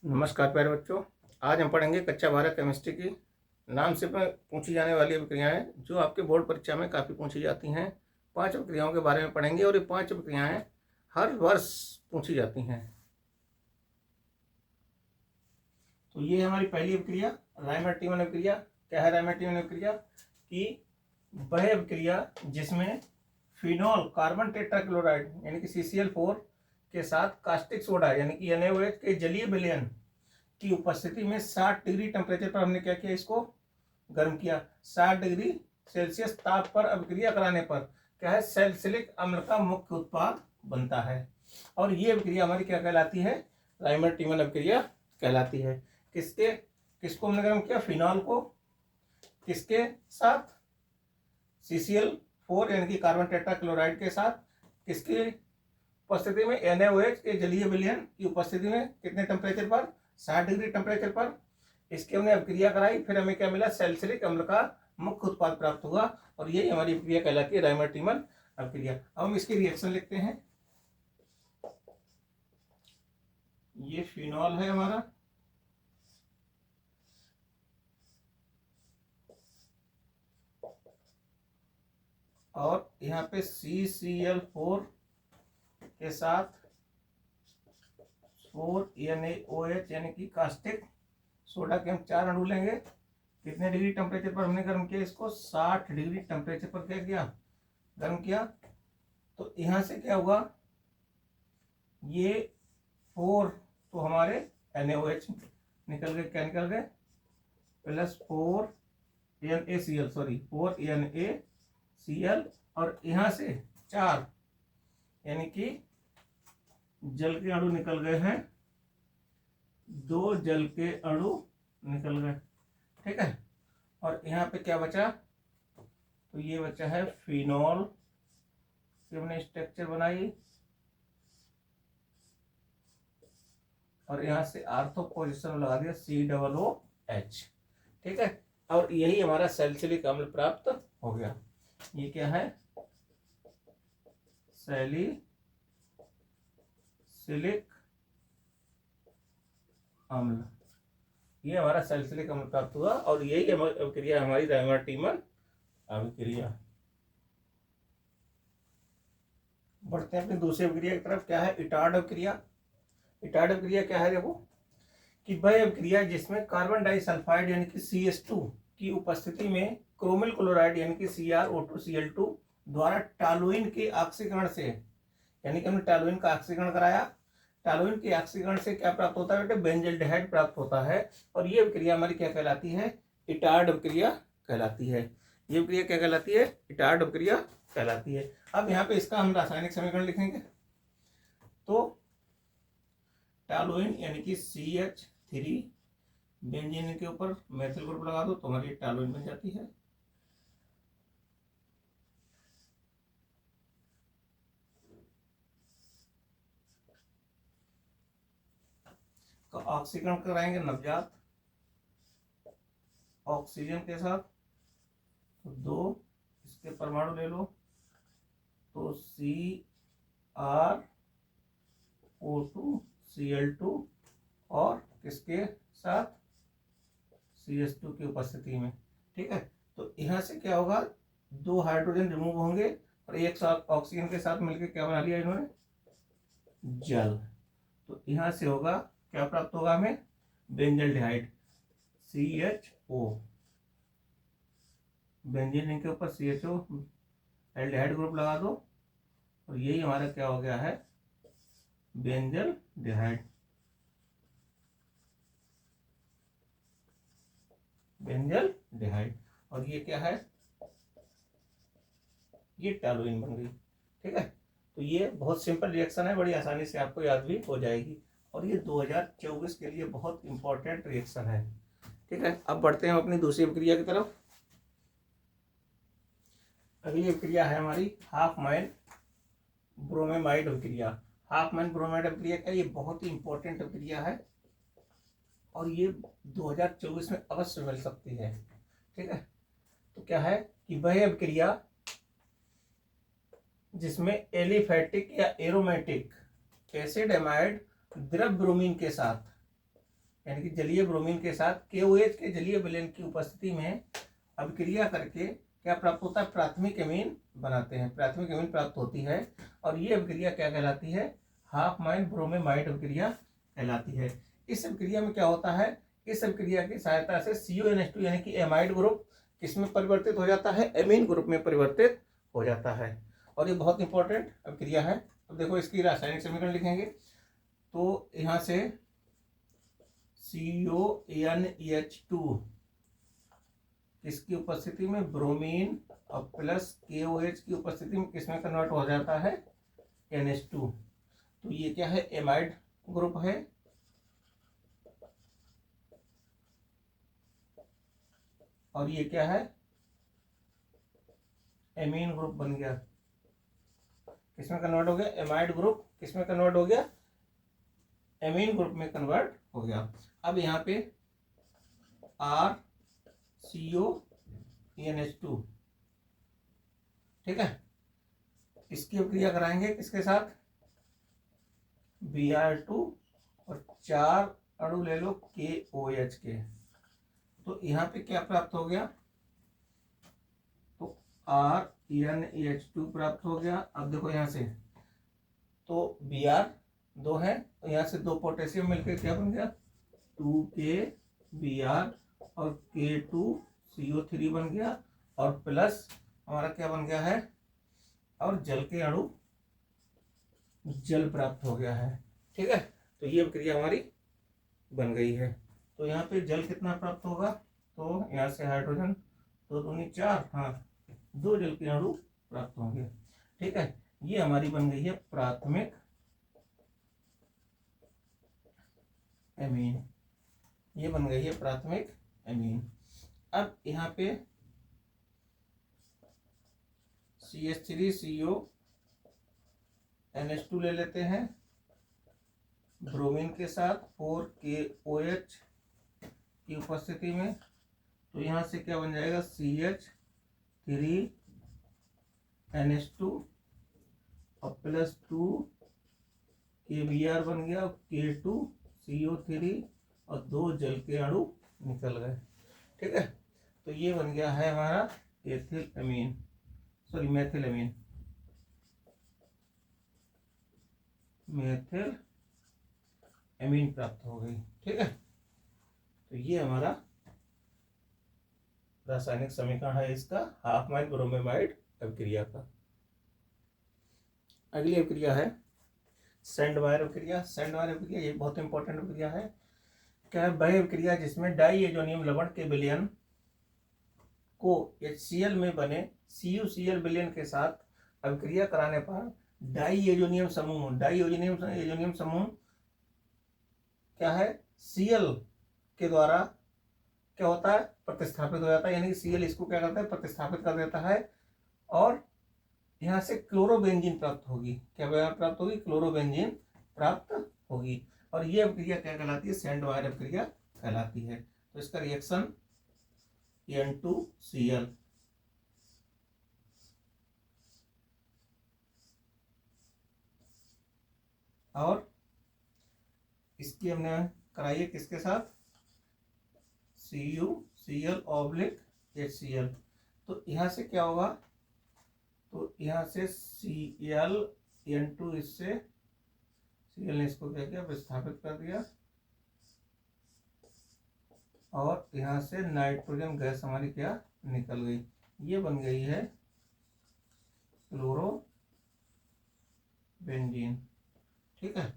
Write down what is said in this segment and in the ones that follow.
नमस्कार प्यारे बच्चों, आज हम पढ़ेंगे कक्षा 12 केमिस्ट्री की नाम से पूछी जाने वाली विक्रियाएं जो आपके बोर्ड परीक्षा में काफ़ी पूछी जाती हैं। 5 विक्रियाओं के बारे में पढ़ेंगे और ये 5 विक्रियाएं हर वर्ष पूछी जाती हैं। तो ये हमारी पहली विक्रिया रायमर्टिमन विक्रिया। क्या है रायमर्टिमन विक्रिया? कि वह विक्रिया जिसमें फिनॉल कार्बन टेट्राक्लोराइड यानी कि CCl4 के साथ कास्टिक सोडा यानी कि NaOH के जलीय विलयन की उपस्थिति में 60 डिग्री टेम्परेचर पर हमने क्या किया, इसको गर्म किया। 60 डिग्री सेल्सियस ताप पर अभिक्रिया कराने पर क्या है, सैलिसिलिक अम्ल का मुख्य उत्पाद बनता है। और ये अभिक्रिया हमारी क्या कहलाती है? रायमर्टिमन अभिक्रिया कहलाती है। किसको हमने गर्म किया? फिनॉल को। किसके साथ? CCl4 यानी कि कार्बन टेट्राक्लोराइड के साथ। किसकी उपस्थिति में? NaOH के जलीय विलयन की उपस्थिति में। कितने टेम्परेचर पर? 60 डिग्री टेम्परेचर पर। इसकी हमने अभिक्रिया कराई, फिर हमें क्या मिला? सैलिसिलिक अम्ल का मुख्य उत्पाद प्राप्त हुआ और यही हमारी अभिक्रिया कहलाती है रायमर्टिमन अभिक्रिया। अब हम इसकी रिएक्शन लिखते हैं। ये फिनॉल है हमारा, और यहाँ पे CCl4 के साथ 4NaOH यानी कि कास्टिक सोडा के हम 4 अणु लेंगे। कितने डिग्री टेम्परेचर पर हमने गर्म किया इसको? 60 डिग्री टेम्परेचर पर क्या किया? गर्म किया। तो यहाँ से क्या हुआ? ये 4 तो हमारे NaOH निकल गए। क्या निकल गए? प्लस 4NaCl और यहाँ से 4 यानी कि जल के अणु निकल गए हैं। 2 जल के अणु निकल गए। ठीक है। और यहाँ पे क्या बचा? तो ये बचा है फिनॉल की हमने स्ट्रक्चर बनाई और यहाँ से आर्थो पोजीशन लगा दिया COOH। ठीक है। और यही हमारा सैलिसिलिक अम्ल प्राप्त हो गया। ये क्या है? सैलिसिलिक अम्ल। ये हमारा सैलिसिलिक अम्ल प्राप्त हुआ और यही अभिक्रिया हमारी रायमर्टिमन अभिक्रिया। बढ़ते हैं अपनी दूसरी अभिक्रिया की तरफ। क्या है? इटार्ड अभिक्रिया। इटार्ड अभिक्रिया क्या है? देखो कि वह अभिक्रिया जिसमें कार्बन डाइसल्फाइड यानी कि CH2 की उपस्थिति में क्रोमिल क्लोराइड यानी कि CrO2Cl2 द्वारा टॉलुइन के ऑक्सीकरण से, यानी कि हमने टॉलुइन का ऑक्सीकरण कराया। टॉलुइन के ऑक्सीकरण से क्या प्राप्त होता है बेटे? बेंजल्डिहाइड प्राप्त होता है। और ये अभिक्रिया हमारी क्या कहलाती है? इटार्ड अभिक्रिया कहलाती है। ये अभिक्रिया क्या कहलाती है? इटार्ड अभिक्रिया कहलाती है। अब यहाँ पे इसका हम रासायनिक समीकरण लिखेंगे। तो टॉलुइन यानी कि CH3 बेंजीन के ऊपर मेथिल ग्रुप लगा दो तो हमारी टॉलुइन बन जाती है। तो ऑक्सीकरण कराएंगे नवजात ऑक्सीजन के साथ। तो 2 इसके परमाणु ले लो। तो CrO2Cl2 और किसके साथ? CH2 की उपस्थिति में। ठीक है। तो यहाँ से क्या होगा? 2 हाइड्रोजन रिमूव होंगे और एक साथ ऑक्सीजन के साथ मिलकर क्या बना लिया इन्होंने? जल। तो यहाँ से होगा क्या प्राप्त होगा हमें? Benzaldehyde CHO। बेंजीन के ऊपर CHO एल्डिहाइड ग्रुप लगा दो और यही हमारा क्या हो गया है? बेंजल्डिहाइड। बेंजल्डिहाइड। और ये क्या है? ये टॉलुइन बन गई। ठीक है। तो ये बहुत सिंपल रिएक्शन है, बड़ी आसानी से आपको याद भी हो जाएगी और ये 2024 के लिए बहुत इंपॉर्टेंट रिएक्शन है। ठीक है। अब बढ़ते हैं अपनी दूसरी अभिक्रिया की तरफ। अगली अभिक्रिया है हमारी हाफमैन ब्रोमेमाइड अभिक्रिया। हाफमैन ब्रोमेमाइड अभिक्रिया क्या? ये बहुत ही इंपॉर्टेंट अभिक्रिया है और ये 2024 में अवश्य मिल सकती है। ठीक है। तो क्या है कि वह अभिक्रिया जिसमें एलिफैटिक या एरोमेटिक एसिड एमाइड द्रव ब्रोमीन के साथ यानी कि जलीय ब्रोमीन के साथ KOH के जलीय विलयन की उपस्थिति में अभिक्रिया करके क्या प्राप्त होता है, प्राथमिक एमीन बनाते हैं, प्राथमिक एमीन प्राप्त होती है। और ये अभिक्रिया क्या कहलाती है, हाफ माइन ब्रोमेमाइड अभिक्रिया कहलाती है। इस अभिक्रिया में क्या होता है, इस अभिक्रिया की सहायता से CuNH2 यानी कि एमाइड ग्रुप किसमें परिवर्तित हो जाता है, एमीन ग्रुप में परिवर्तित हो जाता है। और ये बहुत इंपॉर्टेंट अभिक्रिया है। अब देखो इसकी रासायनिक समीकरण लिखेंगे तो यहाँ से CuNH2 किसकी उपस्थिति में, ब्रोमीन और प्लस KOH की उपस्थिति में किसमें कन्वर्ट हो जाता है, NH2। तो ये क्या है, एमाइड ग्रुप है। और ये क्या है, एमीन ग्रुप बन गया। किसमें कन्वर्ट हो गया, एमाइड ग्रुप किसमें कन्वर्ट हो गया, एमीन ग्रुप में कन्वर्ट हो गया। अब यहाँ पे RCONH2, ठीक है, इसकी अभिक्रिया कराएंगे किसके साथ, Br2 और 4 अणु ले लो KOH के। तो यहाँ पे क्या प्राप्त हो गया, तो RNH2 प्राप्त हो गया। अब देखो यहाँ से तो Br2 है, तो यहाँ से 2 पोटेशियम मिलकर क्या बन गया, 2KBr और K2CO3 बन गया। और प्लस हमारा क्या बन गया है, और जल के अणु जल प्राप्त हो गया है, ठीक है। तो ये अभिक्रिया हमारी बन गई है। तो यहाँ पे जल कितना प्राप्त होगा, तो यहाँ से हाइड्रोजन 2 दूनी 4, हाँ 2 जल के अणु प्राप्त होंगे, ठीक है। ये हमारी बन गई है प्राथमिक एमीन, ये बन गई है प्राथमिक एमीन। अब यहाँ पे CH3CONH2 ले लेते हैं ब्रोमीन के साथ 4KOH की उपस्थिति में। तो यहाँ से क्या बन जाएगा, CH3NH2 और प्लस 2KBr बन गया, K2CO3 और 2 जल के अणु निकल गए, ठीक है। तो ये बन गया है हमारा एथिल अमीन, सॉरी मेथिल अमीन, मेथिल एमीन प्राप्त हो गई, ठीक है। तो ये हमारा रासायनिक समीकरण है इसका, हाफ माइन ब्रोमेमाइड अभिक्रिया का। अगली अभिक्रिया है सैंडवायर अभिक्रिया। सैंडवायर अभिक्रिया ये बहुत इंपॉर्टेंट अभिक्रिया है। क्या है, वह अभिक्रिया जिसमें डाईएजोनियम लवण के विलयन को HCl में बने CuCl विलयन के साथ अभिक्रिया कराने पर डाईएजोनियम समूह क्या है, Cl के द्वारा क्या होता है, प्रतिस्थापित हो जाता है। यानी कि Cl इसको क्या करता है, प्रतिस्थापित कर देता है। और यहाँ से क्लोरोबेंजीन प्राप्त होगी, क्या प्राप्त होगी, क्लोरोबेंजीन प्राप्त होगी। और ये अभिक्रिया क्या कहलाती है, सैंडवायर अभिक्रिया कहलाती है। तो इसका रिएक्शन N2Cl, और इसकी हमने कराई है किसके साथ, CuCl/HCl। तो यहाँ से क्या होगा, तो यहाँ से Cl N2, इससे Cl ने इसको क्या किया, विस्थापित कर दिया। और यहाँ से नाइट्रोजन गैस हमारी क्या निकल गई, ये बन गई है क्लोरोबेंजीन, ठीक है।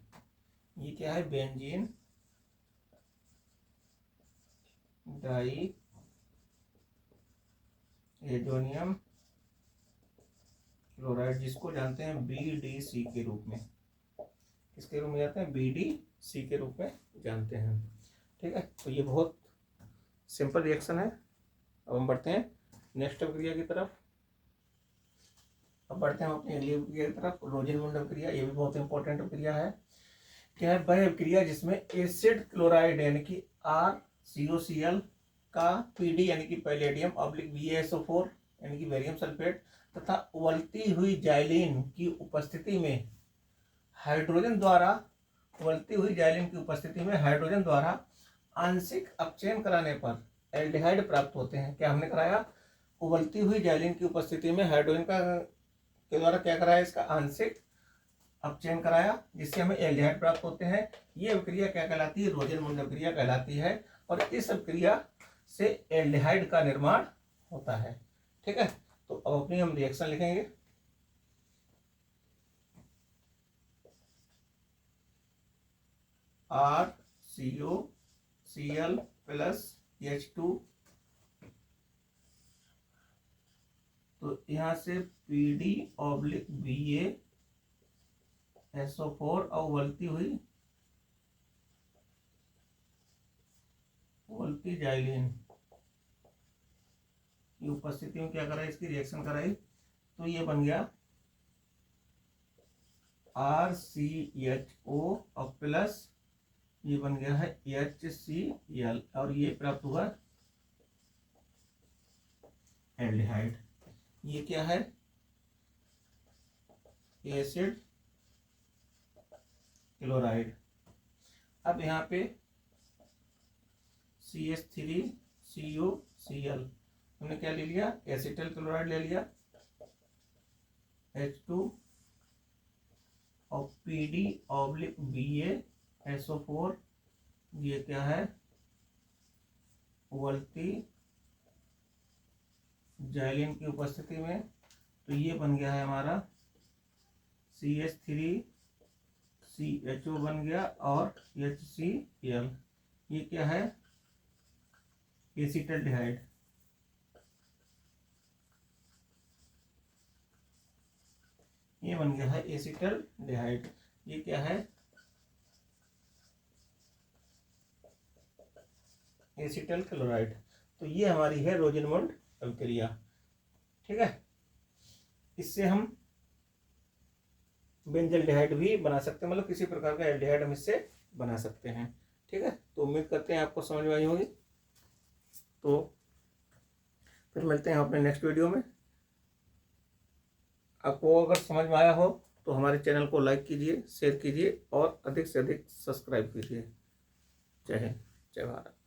ये क्या है, बेंजीन डाई एजोनियम क्लोराइड, जिसको जानते हैं BDC के रूप में। किसके रूप में जानते हैं, BDC के रूप में जानते हैं, ठीक है। तो ये बहुत सिंपल रिएक्शन है। अब हम बढ़ते हैं नेक्स्ट अभिक्रिया की तरफ। अब बढ़ते हैं अपनी अगली अभिक्रिया की तरफ, रोजेनमुंड अभिक्रिया। ये भी बहुत इंपॉर्टेंट अभिक्रिया है। क्या है, वह अभिक्रिया जिसमें एसिड क्लोराइड यानी कि RCOCl का PD यानी कि पैलेडियम BaSO4 यानी कि बेरियम सल्फेट तथा उबलती हुई जाइलिन की उपस्थिति में हाइड्रोजन द्वारा आंशिक अपचयन कराने पर एल्डिहाइड प्राप्त होते हैं। क्या हमने कराया? उबलती हुई जैलीन की उपस्थिति में हाइड्रोजन का के द्वारा क्या कराया? इसका आंशिक अपचयन कराया, जिससे हमें एल्डिहाइड प्राप्त होते हैं। ये अभिक्रिया क्या कहलाती है? रोजेनमुंड अभिक्रिया कहलाती है। और इस अभिक्रिया से एल्डिहाइड का निर्माण होता है। ठीक है, तो अब अपनी हम रिएक्शन लिखेंगे। RCOCl प्लस H2, तो यहाँ से PD/BaSO4 और उबलती जाइलिन की उपस्थिति में क्या कराई? इसकी रिएक्शन कराई, तो ये बन गया RCHO और प्लस ये बन गया है HCl, और ये प्राप्त हुआ एल्डिहाइड। ये क्या है? Acid chloride. अब यहाँ पे CH3COCl हमने क्या ले लिया? एसिटल क्लोराइड ले लिया, H2 और PD/BaSO4, ये क्या है? उबलती जाइलिन की उपस्थिति में, तो ये बन गया है हमारा CH3CHO बन गया और HCl। ये क्या है? एसिटल्डिहाइड। ये बन गया है एसिटल्डिहाइड। ये क्या है? Acetyl chloride. तो ये हमारी है रोजेनमुंड अभिक्रिया। ठीक है, इससे हम बेंजल्डिहाइड भी बना सकते हैं, मतलब किसी प्रकार का एल्डिहाइड हम इससे बना सकते हैं। ठीक है, तो उम्मीद करते हैं आपको समझ में आई होगी। तो फिर मिलते हैं अपने नेक्स्ट वीडियो में। आपको अगर समझ में आया हो तो हमारे चैनल को लाइक कीजिए, शेयर कीजिए और अधिक से अधिक सब्सक्राइब कीजिए। जय हिंद, जय भारत।